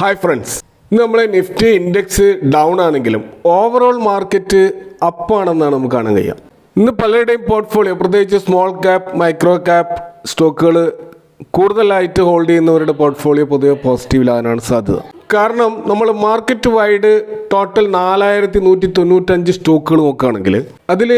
Hi friends, ഇന്ന് നമ്മളെ Nifty index down ആണെങ്കിലും ഓവറോൾ മാർക്കറ്റ് അപ്പാണെന്നാണ് നമുക്ക് കാണാൻ കഴിയുക. ഇന്ന് പലരുടെയും പോർട്ട്ഫോളിയോ, പ്രത്യേകിച്ച് സ്മോൾ ക്യാപ്പ്, മൈക്രോ ക്യാപ്പ് സ്റ്റോക്കുകൾ കൂടുതലായിട്ട് ഹോൾഡ് ചെയ്യുന്നവരുടെ പോർട്ട്ഫോളിയോ പൊതുവെ പോസിറ്റീവിലാകാനാണ് സാധ്യത. കാരണം നമ്മൾ മാർക്കറ്റ് വൈഡ് ടോട്ടൽ 4195 സ്റ്റോക്കുകൾ നോക്കുകയാണെങ്കിൽ അതിൽ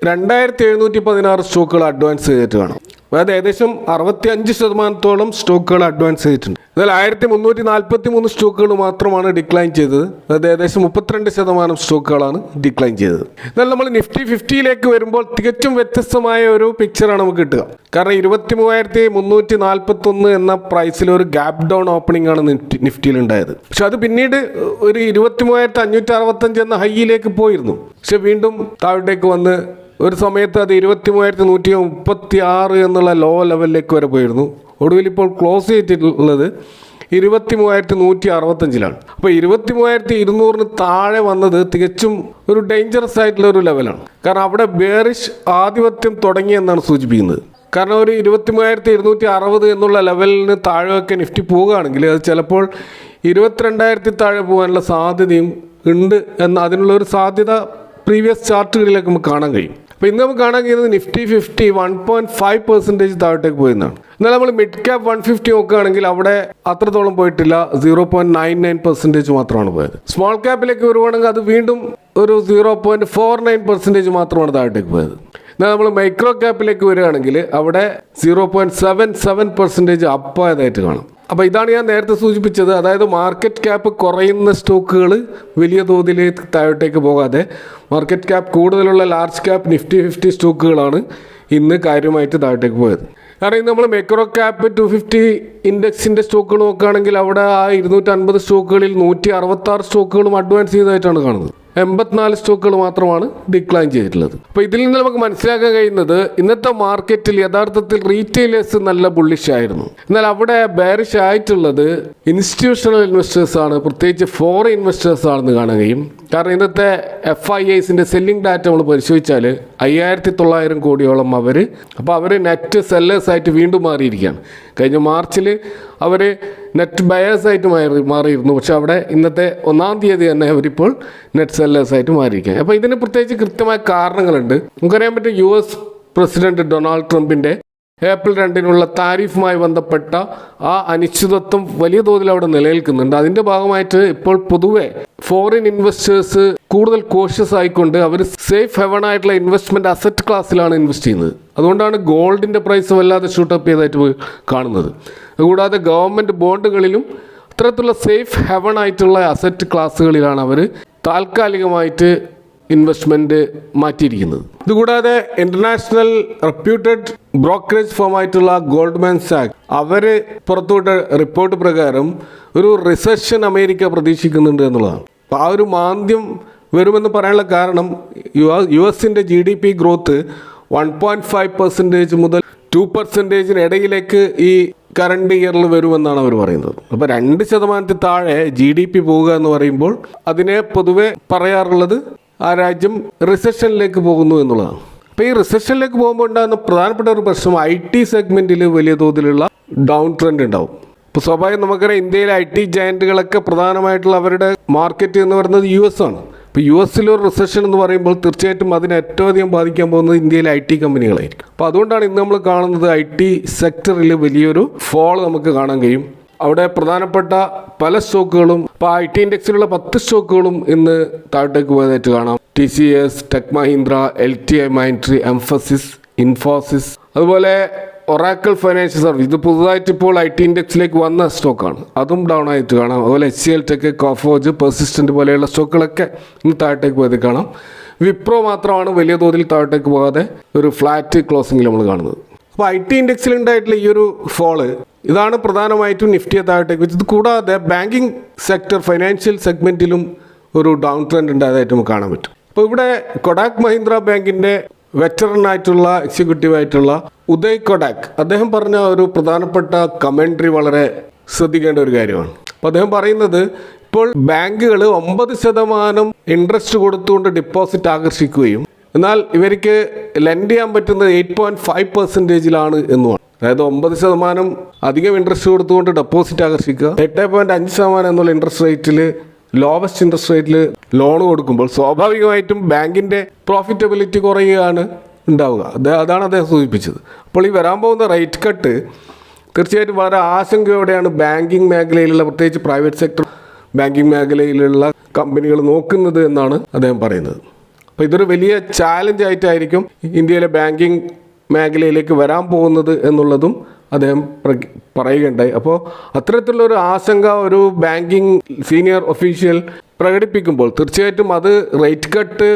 2716 സ്റ്റോക്കുകൾ അഡ്വാൻസ് ചെയ്തിട്ട് കാണാം. അതായത് ഏകദേശം 65% സ്റ്റോക്കുകൾ അഡ്വാൻസ് ചെയ്തിട്ടുണ്ട്. എന്നാൽ 1343 സ്റ്റോക്കുകൾ മാത്രമാണ് ഡിക്ലൈൻ ചെയ്തത്. അതായത് ഏകദേശം 32% സ്റ്റോക്കുകളാണ് ഡിക്ലൈൻ ചെയ്തത്. എന്നാൽ നമ്മൾ നിഫ്റ്റി 50യിലേക്ക് വരുമ്പോൾ തികച്ചും വ്യത്യസ്തമായ ഒരു പിക്ചറാണ് നമുക്ക് കിട്ടുക. കാരണം 23,341 എന്ന പ്രൈസിൽ ഒരു ഗ്യാപ് ഡൗൺ ഓപ്പണിംഗ് ആണ് നിഫ്റ്റിയിൽ ഉണ്ടായത്. പക്ഷെ അത് പിന്നീട് ഒരു 23,565 എന്ന ഹൈയിലേക്ക് പോയിരുന്നു. പക്ഷെ വീണ്ടും താഴോട്ടേക്ക് വന്ന് ഒരു സമയത്ത് അത് 23,136 എന്നുള്ള ലോ ലെവലിലേക്ക് വരെ പോയിരുന്നു. ഒടുവിൽ ഇപ്പോൾ ക്ലോസ് ചെയ്തിട്ടുള്ളത് 23,165 അപ്പോൾ 23,200 താഴെ വന്നത് തികച്ചും ഒരു ഡേഞ്ചറസ് ആയിട്ടുള്ള ഒരു ലെവലാണ്. കാരണം അവിടെ ബെയറിഷ് ആധിപത്യം തുടങ്ങിയെന്നാണ് സൂചിപ്പിക്കുന്നത്. കാരണം ഒരു 23,260 എന്നുള്ള ലെവലിന് താഴെയൊക്കെ നിഫ്റ്റി പോവുകയാണെങ്കിൽ അത് ചിലപ്പോൾ 22,000 താഴെ പോകാനുള്ള സാധ്യതയും ഉണ്ട് അതിനുള്ള ഒരു സാധ്യത പ്രീവിയസ് ചാർട്ടുകളിലേക്ക് നമുക്ക് കാണാൻ കഴിയും. അപ്പോൾ ഇന്ന് നമുക്ക് കാണാൻ കഴിയുന്നത് നിഫ്റ്റി 50 1.5% താഴോട്ടേക്ക് പോയെന്നാണ്. എന്നാൽ നമ്മൾ മിഡ് ക്യാപ്പ് 150 നോക്കുകയാണെങ്കിൽ അവിടെ അത്രത്തോളം പോയിട്ടില്ല, 0.99% മാത്രമാണ് പോയത്. സ്മോൾ ക്യാപ്പിലേക്ക് വരുവാണെങ്കിൽ അത് വീണ്ടും ഒരു 0.49% മാത്രമാണ് താഴോട്ടേക്ക് പോയത്. എന്നാൽ നമ്മൾ മൈക്രോ ക്യാപ്പിലേക്ക് വരികയാണെങ്കിൽ അവിടെ 0.77% അപ്പായതായിട്ട് കാണാം. അപ്പോൾ ഇതാണ് ഞാൻ നേരത്തെ സൂചിപ്പിച്ചത്. അതായത് മാർക്കറ്റ് ക്യാപ്പ് കുറയുന്ന സ്റ്റോക്കുകൾ വലിയ തോതിൽ താഴോട്ടേക്ക് പോകാതെ മാർക്കറ്റ് ക്യാപ്പ് കൂടുതലുള്ള ലാർജ് ക്യാപ്പ് നിഫ്റ്റി 50 സ്റ്റോക്കുകളാണ് ഇന്ന് കാര്യമായിട്ട് താഴോട്ടേക്ക് പോയത്. കാരണം ഇന്ന് നമ്മൾ മൈക്രോ ക്യാപ്പ് 250 ഇൻഡെക്സിൻ്റെ സ്റ്റോക്കുകൾ നോക്കുകയാണെങ്കിൽ അവിടെ ആ 250 സ്റ്റോക്കുകളിൽ 166 സ്റ്റോക്കുകളും അഡ്വാൻസ് ചെയ്തതായിട്ടാണ് കാണുന്നത്. 84 സ്റ്റോക്കുകൾ മാത്രമാണ് ഡിക്ലൈൻ ചെയ്തിട്ടുള്ളത്. അപ്പോൾ ഇതിൽ നിന്ന് നമുക്ക് മനസ്സിലാക്കാൻ കഴിയുന്നത് ഇന്നത്തെ മാർക്കറ്റിൽ യഥാർത്ഥത്തിൽ റീറ്റെയിലേഴ്സ് നല്ല ബുള്ളിഷ് ആയിരുന്നു. എന്നാൽ അവിടെ ബെയറിഷ് ആയിട്ടുള്ളത് ഇൻസ്റ്റിറ്റ്യൂഷണൽ ഇൻവെസ്റ്റേഴ്സ് ആണ്, പ്രത്യേകിച്ച് ഫോറിൻ ഇൻവെസ്റ്റേഴ്സ് ആണെന്ന് കാണാൻ കഴിയും. കാരണം ഇന്നത്തെ FIIസിൻ്റെ സെല്ലിംഗ് ഡാറ്റ നമ്മൾ പരിശോധിച്ചാൽ 5,900 കോടിയോളം അവർ നെറ്റ് സെല്ലേഴ്സായിട്ട് വീണ്ടും മാറിയിരിക്കുകയാണ്. കഴിഞ്ഞ മാർച്ചിൽ അവർ നെറ്റ് ബയേഴ്സായിട്ട് മാറിയിരുന്നു. പക്ഷെ അവിടെ ഇന്നത്തെ 1-ാം തീയതി തന്നെ അവരിപ്പോൾ നെറ്റ് സെല്ലേഴ്സായിട്ട് മാറിയിരിക്കുകയാണ്. അപ്പോൾ ഇതിന് പ്രത്യേകിച്ച് കൃത്യമായ കാരണങ്ങളുണ്ട്. നമുക്കറിയാൻ പറ്റും, US പ്രസിഡന്റ് ഡൊണാൾഡ് ട്രംപിൻ്റെ ഏപ്രിൽ 2 താരിഫുമായി ബന്ധപ്പെട്ട ആ അനിശ്ചിതത്വം വലിയ തോതിൽ അവിടെ നിലനിൽക്കുന്നുണ്ട്. അതിൻ്റെ ഭാഗമായിട്ട് ഇപ്പോൾ പൊതുവെ ഫോറിൻ ഇൻവെസ്റ്റേഴ്സ് കൂടുതൽ കോഷ്യസ് ആയിക്കൊണ്ട് അവർ സേഫ് ഹെവൺ ആയിട്ടുള്ള ഇൻവെസ്റ്റ്മെൻറ്റ് അസറ്റ് ക്ലാസ്സിലാണ് ഇൻവെസ്റ്റ് ചെയ്യുന്നത്. അതുകൊണ്ടാണ് ഗോൾഡിൻ്റെ പ്രൈസ് വല്ലാതെ ഷൂട്ടപ്പ് ചെയ്തതായിട്ട് കാണുന്നത്. അതുകൂടാതെ ഗവൺമെൻറ് ബോണ്ടുകളിലും അത്തരത്തിലുള്ള സേഫ് ഹെവൺ ആയിട്ടുള്ള അസറ്റ് ക്ലാസ്സുകളിലാണ് അവർ താൽക്കാലികമായിട്ട് ഇൻവെസ്റ്റ്മെൻറ്റ് മാറ്റിയിരിക്കുന്നത്. ഇതുകൂടാതെ ഇൻ്റർനാഷണൽ റെപ്യൂട്ടഡ് ബ്രോക്കറേജ് ഫോമായിട്ടുള്ള ഗോൾഡ്മാൻ സാക്സ് അവർ പുറത്തുവിട്ട റിപ്പോർട്ട് പ്രകാരം ഒരു റിസഷൻ അമേരിക്ക പ്രതീക്ഷിക്കുന്നുണ്ട് എന്നുള്ളതാണ്. അപ്പോൾ ആ ഒരു മാന്ദ്യം വരുമെന്ന് പറയാനുള്ള കാരണം US-ൻ്റെ GDP ഗ്രോത്ത് 1.5% മുതൽ 2% ഇടയിലേക്ക് ഈ കറണ്ട് ഇയറിൽ വരുമെന്നാണ് അവർ പറയുന്നത്. അപ്പോൾ 2% താഴെ GDP പോവുക എന്ന് പറയുമ്പോൾ അതിനെ പൊതുവെ പറയാറുള്ളത് ആ രാജ്യം റിസഷനിലേക്ക് പോകുന്നു എന്നുള്ളതാണ്. അപ്പോൾ ഈ റിസഷനിലേക്ക് പോകുമ്പോൾ ഉണ്ടാകുന്ന പ്രധാനപ്പെട്ട ഒരു പ്രശ്നം IT സെഗ്മെൻറ്റിൽ വലിയ തോതിലുള്ള ഡൗൺ ട്രെൻഡ് ഉണ്ടാവും. ഇപ്പോൾ സ്വാഭാവികം നമുക്കറിയാം, ഇന്ത്യയിലെ IT ജയൻറ്റുകളൊക്കെ പ്രധാനമായിട്ടുള്ള അവരുടെ മാർക്കറ്റ് എന്ന് പറയുന്നത് US ആണ്. ഇപ്പോൾ US-ലൊരു റിസഷൻ എന്ന് പറയുമ്പോൾ തീർച്ചയായിട്ടും അതിനെ ഏറ്റവും അധികം ബാധിക്കാൻ പോകുന്നത് ഇന്ത്യയിലെ IT കമ്പനികളായിരിക്കും. അപ്പോൾ അതുകൊണ്ടാണ് ഇന്ന് നമ്മൾ കാണുന്നത് IT സെക്ടറിൽ വലിയൊരു ഫോൾ നമുക്ക് കാണാൻ കഴിയും. അവിടെ പ്രധാനപ്പെട്ട പല സ്റ്റോക്കുകളും, ഇപ്പോൾ IT ഇൻഡെക്സിലുള്ള 10 സ്റ്റോക്കുകളും ഇന്ന് താഴോട്ടേക്ക് പോയതായിട്ട് കാണാം. TCS, ടെക് മഹീന്ദ്ര, LTI മൈൻട്രി, എംഫസിസ്, ഇൻഫോസിസ്, അതുപോലെ ഒറാക്കിൾ ഫൈനാൻഷ്യൽ സർവീസ്. ഇത് പുതുതായിട്ട് ഇപ്പോൾ IT ഇൻഡെക്സിലേക്ക് വന്ന സ്റ്റോക്കാണ്, അതും ഡൗൺ ആയിട്ട് കാണാം. അതുപോലെ HCL ടെക്, കോഫോജ്, പെർസിസ്റ്റൻ്റ് പോലെയുള്ള സ്റ്റോക്കുകളൊക്കെ ഇന്ന് താഴോട്ടേക്ക് പോയത് കാണാം. വിപ്രോ മാത്രമാണ് വലിയ തോതിൽ താഴോട്ടേക്ക് പോകാതെ ഒരു ഫ്ലാറ്റ് ക്ലോസിംഗിൽ നമ്മൾ കാണുന്നത്. അപ്പോൾ IT ഇൻഡെക്സിൽ ഉണ്ടായിട്ടുള്ള ഈ ഒരു ഫോള് ഇതാണ് പ്രധാനമായിട്ടും നിഫ്റ്റിയെ താഴോട്ടേക്ക് വെച്ചത്. കൂടാതെ ബാങ്കിങ് സെക്ടർ, ഫൈനാൻഷ്യൽ സെഗ്മെൻറ്റിലും ഒരു ഡൗൺ ട്രെൻഡ് ഉണ്ടായതായിട്ട് നമുക്ക് കാണാൻ പറ്റും. അപ്പോൾ ഇവിടെ കൊടാക് മഹീന്ദ്ര ബാങ്കിൻ്റെ വെറ്ററനായിട്ടുള്ള എക്സിക്യൂട്ടീവായിട്ടുള്ള ഉദയ് കൊടാക് അദ്ദേഹം പറഞ്ഞ ഒരു പ്രധാനപ്പെട്ട കമൻട്രി വളരെ ശ്രദ്ധിക്കേണ്ട ഒരു കാര്യമാണ്. അപ്പോൾ അദ്ദേഹം പറയുന്നത്, ഇപ്പോൾ ബാങ്കുകൾ 9% ഇൻട്രസ്റ്റ് കൊടുത്തുകൊണ്ട് ഡിപ്പോസിറ്റ് ആകർഷിക്കുകയും എന്നാൽ ഇവർക്ക് ലെൻഡ് ചെയ്യാൻ പറ്റുന്നത് 8.5%-ലാണ് എന്നുമാണ്. അതായത് 9% അധികം ഇൻട്രസ്റ്റ് കൊടുത്തുകൊണ്ട് ഡെപ്പോസിറ്റ് ആകർഷിക്കുക, 8.5% എന്നുള്ള ഇൻട്രസ്റ്റ് റേറ്റിൽ ലോവസ്റ്റ് ഇൻട്രസ്റ്റ് റേറ്റിൽ ലോൺ കൊടുക്കുമ്പോൾ സ്വാഭാവികമായിട്ടും ബാങ്കിൻ്റെ പ്രോഫിറ്റബിലിറ്റി കുറയുകയാണ് ഉണ്ടാവുക. അതാണ് അദ്ദേഹം സൂചിപ്പിച്ചത്. അപ്പോൾ ഈ വരാൻ പോകുന്ന റേറ്റ് കട്ട് തീർച്ചയായിട്ടും വളരെ ആശങ്കയോടെയാണ് ബാങ്കിങ് മേഖലയിലുള്ള, പ്രത്യേകിച്ച് പ്രൈവറ്റ് സെക്ടർ ബാങ്കിങ് മേഖലയിലുള്ള കമ്പനികൾ നോക്കുന്നത് എന്നാണ് അദ്ദേഹം പറയുന്നത്. അപ്പോൾ ഇതൊരു വലിയ ചാലഞ്ച് ആയിട്ടായിരിക്കും ഇന്ത്യയിലെ ബാങ്കിങ് മേഖലയിലേക്ക് വരാൻ പോകുന്നത് എന്നുള്ളതും അദ്ദേഹം പറയുകയുണ്ടായി. അപ്പോൾ അത്തരത്തിലുള്ളൊരു ആശങ്ക ഒരു ബാങ്കിങ് സീനിയർ ഒഫീഷ്യൽ പ്രകടിപ്പിക്കുമ്പോൾ തീർച്ചയായിട്ടും അത് റേറ്റ് കട്ട്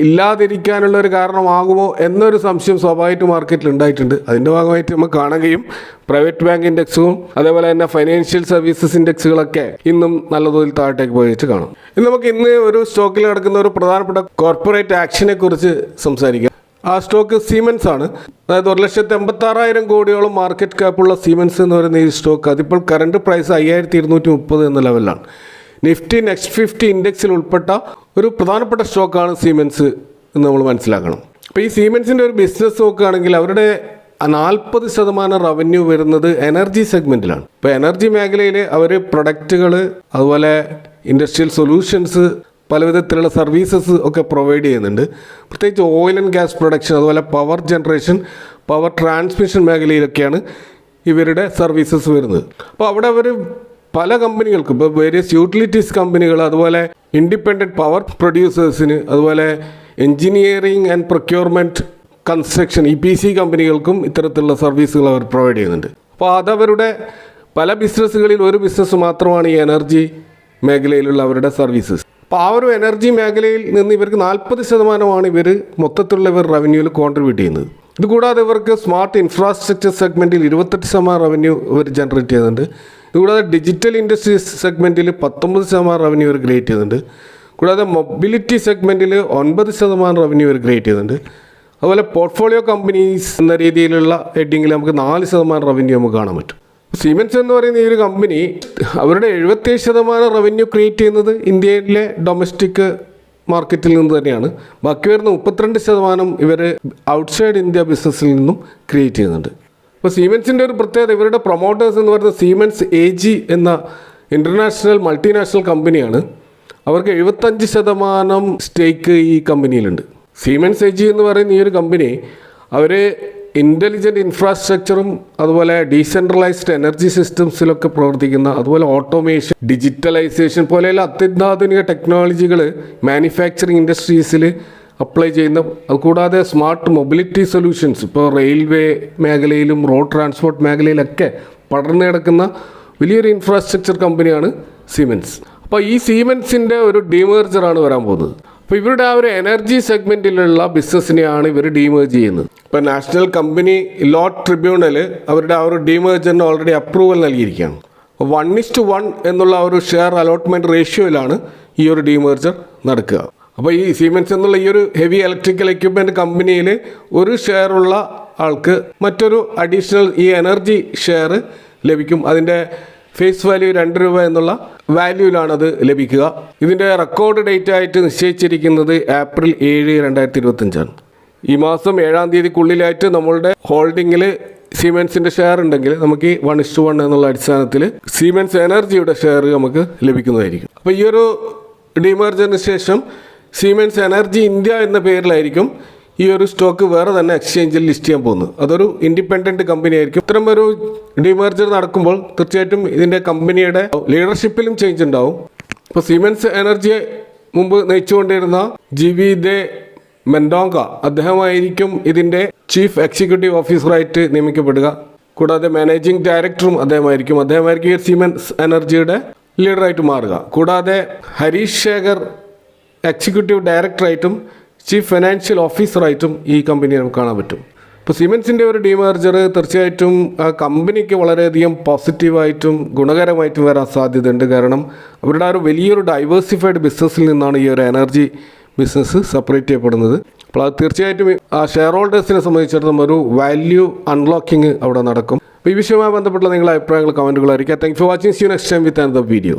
ഇല്ലാതിരിക്കാനുള്ള ഒരു കാരണമാകുമോ എന്നൊരു സംശയം സ്വാഭാവികമായിട്ട് മാർക്കറ്റിൽ ഉണ്ടായിട്ടുണ്ട്. അതിൻ്റെ ഭാഗമായിട്ട് നമുക്ക് കാണുകയും പ്രൈവറ്റ് ബാങ്ക് ഇൻഡെക്സും അതേപോലെ തന്നെ ഫൈനാൻഷ്യൽ സർവീസസ് ഇൻഡെക്സുകളൊക്കെ ഇന്നും നല്ല തോതിൽ താഴേക്ക് പോയിട്ട് കാണും. ഇന്ന് ഒരു സ്റ്റോക്കിൽ നടക്കുന്ന ഒരു പ്രധാനപ്പെട്ട കോർപ്പറേറ്റ് ആക്ഷനെ കുറിച്ച് സംസാരിക്കാം. ആ സ്റ്റോക്ക് സീമെൻസ് ആണ്. അതായത് 1,86,000 കോടിയോളം മാർക്കറ്റ് ക്യാപ്പുള്ള സീമെൻസ് എന്ന് പറയുന്ന ഈ സ്റ്റോക്ക് അതിപ്പോൾ കറണ്ട് പ്രൈസ് 5,230 എന്ന ലെവലിലാണ്. നിഫ്റ്റി നെക്സ്റ്റ് 50 ഇൻഡെക്സിൽ ഉൾപ്പെട്ട ഒരു പ്രധാനപ്പെട്ട സ്റ്റോക്കാണ് സീമെൻസ് എന്ന് നമ്മൾ മനസ്സിലാക്കണം. അപ്പോൾ ഈ സീമെൻസിൻ്റെ ഒരു ബിസിനസ് നോക്കുകയാണെങ്കിൽ അവരുടെ 40% റവന്യൂ വരുന്നത് എനർജി സെഗ്മെൻറ്റിലാണ്. ഇപ്പോൾ എനർജി മേഖലയിൽ അവർ പ്രൊഡക്റ്റുകൾ, അതുപോലെ ഇൻഡസ്ട്രിയൽ സൊല്യൂഷൻസ്, പല വിധത്തിലുള്ള സർവീസസ് ഒക്കെ പ്രൊവൈഡ് ചെയ്യുന്നുണ്ട്. പ്രത്യേകിച്ച് ഓയിൽ ആൻഡ് ഗ്യാസ് പ്രൊഡക്ഷൻ, അതുപോലെ പവർ ജനറേഷൻ, പവർ ട്രാൻസ്മിഷൻ മേഖലയിലൊക്കെയാണ് ഇവരുടെ സർവീസസ് വരുന്നത്. അപ്പോൾ അവിടെ അവർ പല കമ്പനികൾക്കും, ഇപ്പോൾ വേരിയസ് യൂട്ടിലിറ്റീസ് കമ്പനികൾ, അതുപോലെ ഇൻഡിപെൻഡൻറ്റ് പവർ പ്രൊഡ്യൂസേഴ്സിന്, അതുപോലെ engineering and procurement, construction, EPC കമ്പനികൾക്കും ഇത്തരത്തിലുള്ള സർവീസുകൾ അവർ പ്രൊവൈഡ് ചെയ്യുന്നുണ്ട്. അപ്പോൾ അതവരുടെ പല ബിസിനസ്സുകളിൽ ഒരു ബിസിനസ് മാത്രമാണ് ഈ എനർജി മേഖലയിലുള്ള അവരുടെ സർവീസസ്. അപ്പോൾ ആ ഒരു എനർജി മേഖലയിൽ നിന്ന് ഇവർക്ക് 40% ഇവർ മൊത്തത്തിലുള്ള ഇവർ റവന്യൂവിൽ കോൺട്രിബ്യൂട്ട് ചെയ്യുന്നത്. ഇതുകൂടാതെ ഇവർക്ക് സ്മാർട്ട് ഇൻഫ്രാസ്ട്രക്ചർ സെഗ്മെൻറ്റിൽ 28% റവന്യൂ ഇവർ ജനറേറ്റ് ചെയ്യുന്നുണ്ട്. ഇതുകൂടാതെ ഡിജിറ്റൽ ഇൻഡസ്ട്രീസ് സെഗ്മെൻറ്റിൽ 19% റവന്യൂ ഇവർ ക്രിയേറ്റ് ചെയ്യുന്നുണ്ട്. കൂടാതെ മൊബിലിറ്റി സെഗ്മെൻറ്റിൽ 9% റവന്യൂ ഇവർ ക്രിയേറ്റ് ചെയ്യുന്നുണ്ട്. അതുപോലെ പോർട്ട്ഫോളിയോ കമ്പനീസ് എന്ന രീതിയിലുള്ള ഹെഡിങ്ങിൽ നമുക്ക് 4% റവന്യൂ നമുക്ക് കാണാൻ പറ്റും. സീമെൻസ് എന്ന് പറയുന്ന ഈ ഒരു കമ്പനി അവരുടെ 77% റവന്യൂ ക്രിയേറ്റ് ചെയ്യുന്നത് ഇന്ത്യയിലെ ഡൊമസ്റ്റിക് മാർക്കറ്റിൽ നിന്ന് തന്നെയാണ്. ബാക്കി വരുന്ന 32% ഇവർ ഔട്ട്സൈഡ് ഇന്ത്യ ബിസിനസ്സിൽ നിന്നും ക്രിയേറ്റ് ചെയ്യുന്നുണ്ട്. അപ്പോൾ സീമെൻസിൻ്റെ ഒരു പ്രത്യേകത, ഇവരുടെ പ്രൊമോട്ടേഴ്സ് എന്ന് പറയുന്നത് സീമെൻസ് AG എന്ന ഇൻ്റർനാഷണൽ മൾട്ടിനാഷണൽ കമ്പനിയാണ്. അവർക്ക് 75% സ്റ്റേക്ക് ഈ കമ്പനിയിലുണ്ട്. സീമെൻസ് AG എന്ന് പറയുന്ന ഈ ഒരു കമ്പനി അവർ ഇൻ്റലിജൻറ്റ് ഇൻഫ്രാസ്ട്രക്ചറും അതുപോലെ ഡീസെൻട്രലൈസ്ഡ് എനർജി സിസ്റ്റംസിലൊക്കെ പ്രവർത്തിക്കുന്ന, അതുപോലെ ഓട്ടോമേഷൻ, ഡിജിറ്റലൈസേഷൻ പോലെയുള്ള അത്യാധുനിക ടെക്നോളജികൾ മാനുഫാക്ചറിങ് ഇൻഡസ്ട്രീസിൽ അപ്ലൈ ചെയ്യുന്ന, അതുകൂടാതെ സ്മാർട്ട് മൊബിലിറ്റി സൊല്യൂഷൻസ്, ഇപ്പോൾ റെയിൽവേ മേഖലയിലും റോഡ് ട്രാൻസ്പോർട്ട് മേഖലയിലൊക്കെ പടർന്നു കിടക്കുന്ന വലിയൊരു ഇൻഫ്രാസ്ട്രക്ചർ കമ്പനിയാണ് സീമെൻസ്. അപ്പോൾ ഈ സീമെൻസിൻ്റെ ഒരു ഡീമേർജറാണ് വരാൻ പോകുന്നത്. അപ്പോൾ ഇവരുടെ ആ ഒരു എനർജി സെഗ്മെൻറ്റിലുള്ള ബിസിനസ്സിനെയാണ് ഇവർ ഡീമേർജ് ചെയ്യുന്നത്. ഇപ്പോൾ നാഷണൽ കമ്പനി ലോ ട്രിബ്യൂണൽ അവരുടെ ആ ഒരു ഡീമേർജറിന് ഓൾറെഡി അപ്രൂവൽ നൽകിയിരിക്കുകയാണ്. 1:1 എന്നുള്ള ഒരു ഷെയർ അലോട്ട്മെൻറ്റ് റേഷ്യോയിലാണ് ഈ ഒരു ഡീമേർജർ നടക്കുക. അപ്പോൾ ഈ സീമെൻസ് എന്നുള്ള ഈ ഒരു ഹെവി ഇലക്ട്രിക്കൽ എക്യുപ്മെൻറ്റ് കമ്പനിയിൽ ഒരു ഷെയറുള്ള ആൾക്ക് മറ്റൊരു അഡീഷണൽ ഈ എനർജി ഷെയർ ലഭിക്കും. അതിൻ്റെ ഫേസ് വാല്യൂ 2 രൂപ എന്നുള്ള വാല്യൂവിലാണ് അത് ലഭിക്കുക. ഇതിൻ്റെ റെക്കോർഡ് ഡേറ്റ് ആയിട്ട് നിശ്ചയിച്ചിരിക്കുന്നത് ഏപ്രിൽ 7, 2025. ഈ മാസം 7-ാം തീയതിക്കുള്ളിലായിട്ട് നമ്മളുടെ ഹോൾഡിങ്ങിൽ സീമെൻസിൻ്റെ ഷെയർ ഉണ്ടെങ്കിൽ നമുക്ക് ഈ 1:1 എന്നുള്ള അടിസ്ഥാനത്തിൽ സീമെൻസ് എനർജിയുടെ ഷെയർ നമുക്ക് ലഭിക്കുന്നതായിരിക്കും. അപ്പോൾ ഈ ഒരു ഡിമേർജറിന് ശേഷം സീമെൻസ് എനർജി ഇന്ത്യ എന്ന പേരിലായിരിക്കും ഈ ഒരു സ്റ്റോക്ക് വേറെ തന്നെ എക്സ്ചേഞ്ചിൽ ലിസ്റ്റ് ചെയ്യാൻ പോകുന്നത്. അതൊരു ഇൻഡിപെൻഡൻറ്റ് കമ്പനി ആയിരിക്കും. ഇത്തരം ഒരു ഡിമേർജർ നടക്കുമ്പോൾ തീർച്ചയായിട്ടും ഇതിൻ്റെ കമ്പനിയുടെ ലീഡർഷിപ്പിലും ചേഞ്ച് ഉണ്ടാവും. ഇപ്പോൾ സീമെൻസ് എനർജിയെ മുമ്പ് നയിച്ചുകൊണ്ടിരുന്ന GV മെൻഡോങ്ക അദ്ദേഹമായിരിക്കും ഇതിൻ്റെ ചീഫ് എക്സിക്യൂട്ടീവ് ഓഫീസറായിട്ട് നിയമിക്കപ്പെടുക. കൂടാതെ മാനേജിംഗ് ഡയറക്ടറും അദ്ദേഹമായിരിക്കും ഈ സീമെൻസ് എനർജിയുടെ ലീഡറായിട്ട് മാറുക. കൂടാതെ ഹരീഷ് ശേഖർ എക്സിക്യൂട്ടീവ് ഡയറക്ടറായിട്ടും ചീഫ് ഫിനാൻഷ്യൽ ഓഫീസറായിട്ടും ഈ കമ്പനി നമുക്ക് കാണാൻ പറ്റും. ഇപ്പോൾ സീമെൻസിൻ്റെ ഒരു ഡീമേർജർ തീർച്ചയായിട്ടും ആ കമ്പനിക്ക് വളരെയധികം പോസിറ്റീവായിട്ടും ഗുണകരമായിട്ടും വരാൻ സാധ്യതയുണ്ട്. കാരണം അവരുടെ ആ ഒരു വലിയൊരു ഡൈവേഴ്സിഫൈഡ് ബിസിനസ്സിൽ നിന്നാണ് ഈ ഒരു എനർജി ബിസിനസ് സെപ്പറേറ്റ് ചെയ്യപ്പെടുന്നത്. അപ്പോൾ അത് തീർച്ചയായിട്ടും ആ ഷെയർ ഹോൾഡേഴ്സിനെ സംബന്ധിച്ചിടത്തോളം ഒരു വാല്യൂ അൺലോക്കിംഗ് അവിടെ നടക്കും. അപ്പോൾ ഈ വിഷയവുമായി ബന്ധപ്പെട്ട നിങ്ങളുടെ അഭിപ്രായങ്ങൾ കമൻറ്റുകൾ അറിയിക്കുക. Thank for watching. See you next time with another video.